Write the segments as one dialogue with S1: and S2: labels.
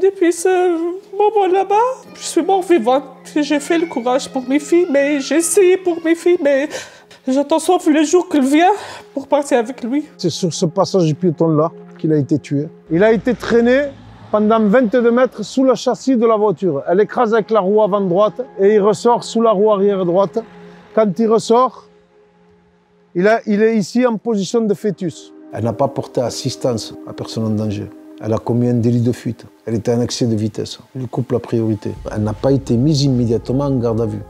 S1: Depuis ce moment là-bas, je suis mort vivante. J'ai fait le courage pour mes filles, mais j'ai essayé pour mes filles, mais j'attends sauf le jour qu'il vient pour partir avec lui.
S2: C'est sur ce passage du piéton-là qu'il a été tué. Il a été traîné pendant 22 mètres sous le châssis de la voiture. Elle écrase avec la roue avant droite et il ressort sous la roue arrière droite. Quand il ressort, il est ici en position de fœtus. Elle n'a pas porté assistance à personne en danger. Elle a commis un délit de fuite. Elle était en excès de vitesse. Il coupe la priorité. Elle n'a pas été mise immédiatement en garde à vue.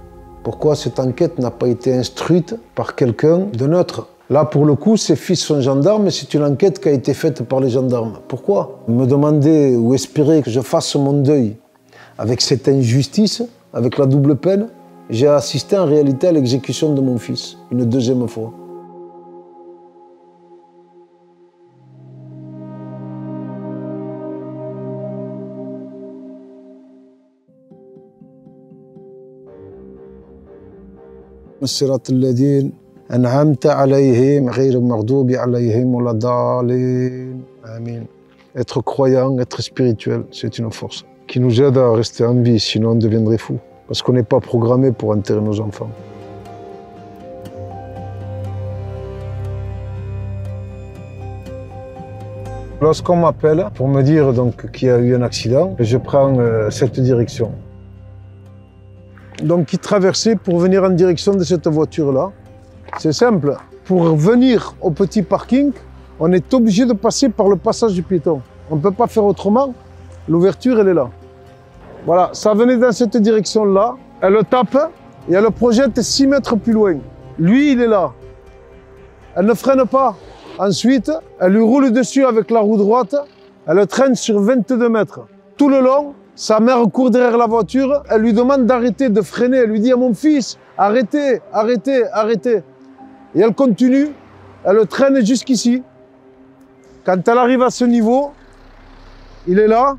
S2: Pourquoi cette enquête n'a pas été instruite par quelqu'un de neutre? Là, pour le coup, ses fils sont gendarmes et c'est une enquête qui a été faite par les gendarmes. Pourquoi me demander ou espérer que je fasse mon deuil avec cette injustice, avec la double peine? J'ai assisté en réalité à l'exécution de mon fils, une deuxième fois. الصراط الذين أنعمت عليهم غير المغضوب عليهم ولا الضالين. Amen. Être croyant, être spirituel, c'est une force qui nous aide à rester en vie, sinon on deviendrait fou. Parce qu'on n'est pas programmé pour enterrer nos enfants. Lorsqu'on m'appelle pour me dire qu'il y a eu un accident, je prends cette direction. Donc, il traversait pour venir en direction de cette voiture-là. C'est simple. Pour venir au petit parking, on est obligé de passer par le passage du piéton. On ne peut pas faire autrement. L'ouverture, elle est là. Voilà, ça venait dans cette direction-là. Elle le tape et elle le projette 6 mètres plus loin. Lui, il est là. Elle ne freine pas. Ensuite, elle lui roule dessus avec la roue droite. Elle le traîne sur 22 mètres. Tout le long, sa mère court derrière la voiture, elle lui demande d'arrêter, de freiner. Elle lui dit à mon fils, arrêtez, arrêtez, arrêtez. Et elle continue, elle le traîne jusqu'ici. Quand elle arrive à ce niveau, il est là,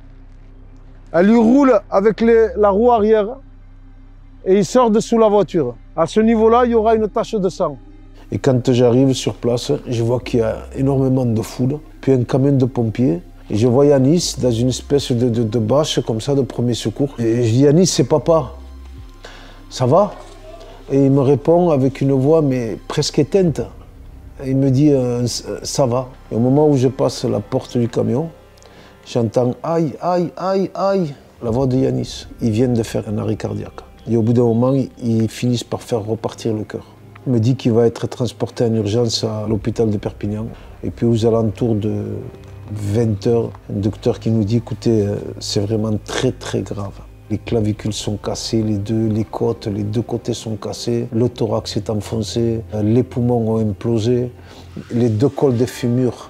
S2: elle lui roule avec la roue arrière et il sort de sous la voiture. À ce niveau-là, il y aura une tache de sang. Et quand j'arrive sur place, je vois qu'il y a énormément de foule, puis un camion de pompiers. Et je vois Yanis dans une espèce de bâche comme ça de premier secours. Et je dis Yanis, c'est papa, ça va? Et il me répond avec une voix mais presque éteinte. Et il me dit ça va. Et au moment où je passe la porte du camion, j'entends aïe, aïe, aïe, aïe, la voix de Yanis. Ils viennent de faire un arrêt cardiaque. Et au bout d'un moment, ils finissent par faire repartir le cœur. Il me dit qu'il va être transporté en urgence à l'hôpital de Perpignan. Et puis aux alentours de 20 heures, un docteur qui nous dit, écoutez, c'est vraiment très très grave. Les clavicules sont cassées, les côtes, les deux côtés sont cassés, le thorax est enfoncé, les poumons ont implosé, les deux cols de fémur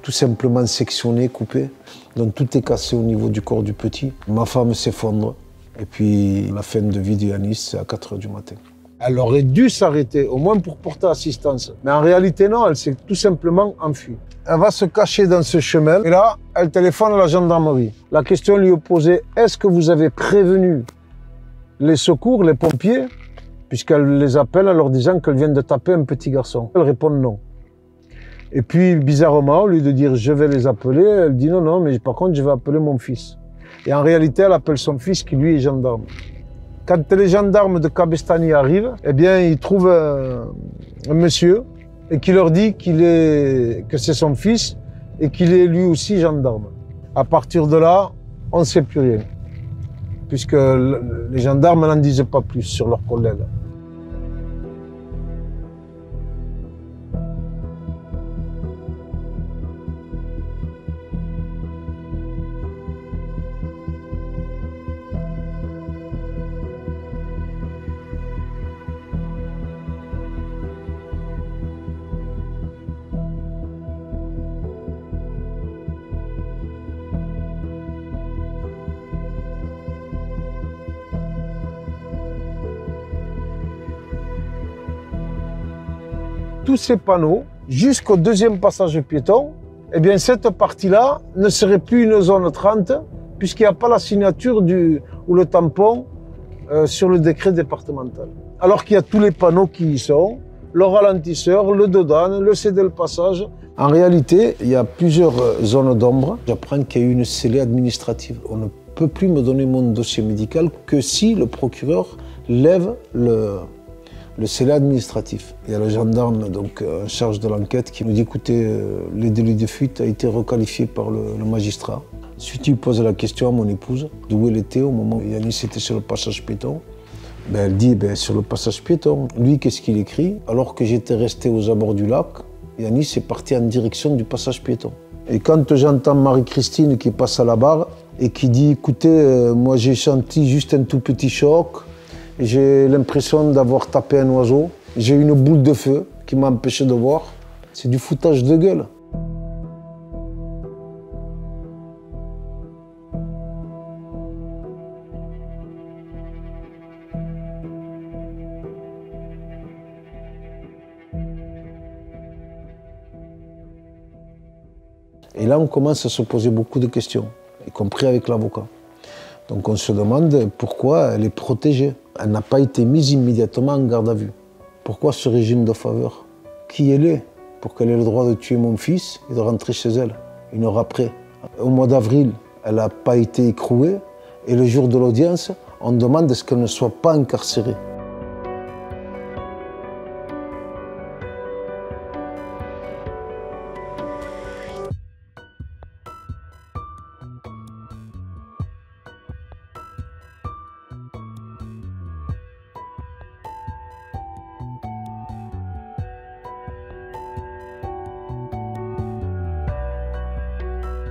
S2: tout simplement sectionnés, coupés. Donc tout est cassé au niveau du corps du petit. Ma femme s'effondre et puis la fin de vie de Yanis, c'est à 4 heures du matin. Elle aurait dû s'arrêter, au moins pour porter assistance. Mais en réalité, non, elle s'est tout simplement enfuie. Elle va se cacher dans ce chemin et là, elle téléphone à la gendarmerie. La question lui est posée, est-ce que vous avez prévenu les secours, les pompiers, puisqu'elle les appelle en leur disant qu'elle vient de taper un petit garçon? Elle répond non. Et puis, bizarrement, au lieu de dire je vais les appeler, elle dit non, non, mais par contre, je vais appeler mon fils. Et en réalité, elle appelle son fils qui, lui, est gendarme. Quand les gendarmes de Cabestany arrivent, eh bien, ils trouvent un monsieur et qui leur dit que c'est son fils et qu'il est lui aussi gendarme. À partir de là, on ne sait plus rien, puisque les gendarmes n'en disaient pas plus sur leurs collègues. Tous ces panneaux, jusqu'au deuxième passage piéton, eh bien cette partie-là ne serait plus une zone 30, puisqu'il n'y a pas la signature ou le tampon sur le décret départemental. Alors qu'il y a tous les panneaux qui y sont, le ralentisseur, le dodane, le céder le passage. En réalité, il y a plusieurs zones d'ombre. J'apprends qu'il y a eu une scellée administrative. On ne peut plus me donner mon dossier médical que si le procureur lève le scellé administratif. Il y a le gendarme donc, en charge de l'enquête qui nous dit écoutez, les délits de fuite a été requalifié par le magistrat. Ensuite, il pose la question à mon épouse d'où elle était au moment où Yanis était sur le passage piéton. Elle dit sur le passage piéton. Lui, qu'est-ce qu'il écrit? Alors que j'étais resté aux abords du lac, Yanis est parti en direction du passage piéton. Et quand j'entends Marie-Christine qui passe à la barre et qui dit écoutez, moi j'ai senti juste un tout petit choc, j'ai l'impression d'avoir tapé un oiseau, j'ai une boule de feu qui m'a empêché de voir, c'est du foutage de gueule. Et là, on commence à se poser beaucoup de questions, y compris avec l'avocat. Donc on se demande pourquoi elle est protégée. Elle n'a pas été mise immédiatement en garde à vue. Pourquoi ce régime de faveur? Qui elle est pour qu'elle ait le droit de tuer mon fils et de rentrer chez elle une heure après? Au mois d'avril, elle n'a pas été écrouée et le jour de l'audience, on demande est-ce qu'elle ne soit pas incarcérée.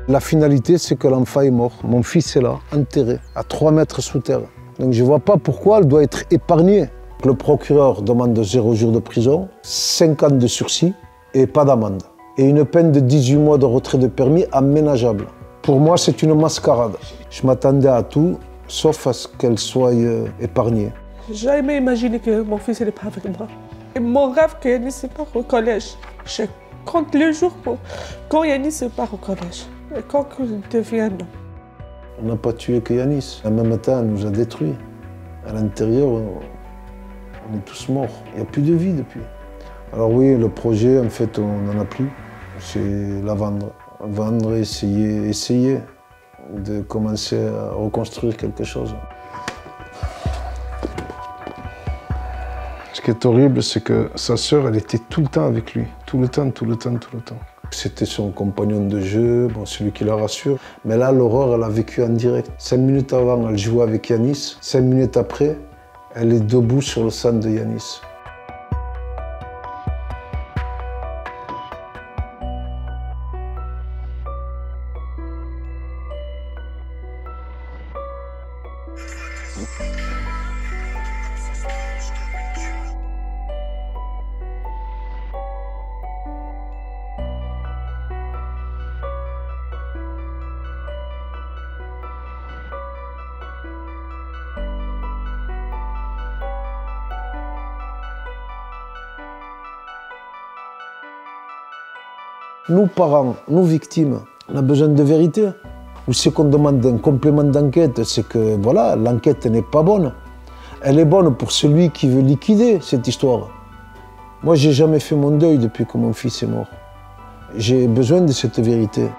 S2: La finalité, c'est que l'enfant est mort. Mon fils est là, enterré, à 3 mètres sous terre. Donc je ne vois pas pourquoi elle doit être épargnée. Le procureur demande 0 jours de prison, 5 ans de sursis et pas d'amende. Et une peine de 18 mois de retrait de permis aménageable. Pour moi, c'est une mascarade. Je m'attendais à tout, sauf à ce qu'elle soit épargnée.
S1: J'ai jamais imaginé que mon fils n'est pas avec moi. Et mon rêve que Yanis se part au collège. Je compte le jour pour quand Yanis se part au collège. Et quand il devienne.
S2: On n'a pas tué que Yanis. En même temps, elle nous a détruits. À l'intérieur, on est tous morts. Il n'y a plus de vie depuis. Alors oui, le projet, en fait, on n'en a plus. C'est la vendre. Vendre, essayer de commencer à reconstruire quelque chose. Ce qui est horrible, c'est que sa sœur, elle était tout le temps avec lui. Tout le temps. C'était son compagnon de jeu, bon, celui qui la rassure. Mais là, l'horreur, elle a vécu en direct. 5 minutes avant, elle jouait avec Yanis. 5 minutes après, elle est debout sur le sang de Yanis. Nous, parents, nous, victimes, on a besoin de vérité. Ou ce qu'on demande un complément d'enquête, c'est que voilà, l'enquête n'est pas bonne. Elle est bonne pour celui qui veut liquider cette histoire. Moi, j'ai jamais fait mon deuil depuis que mon fils est mort. J'ai besoin de cette vérité.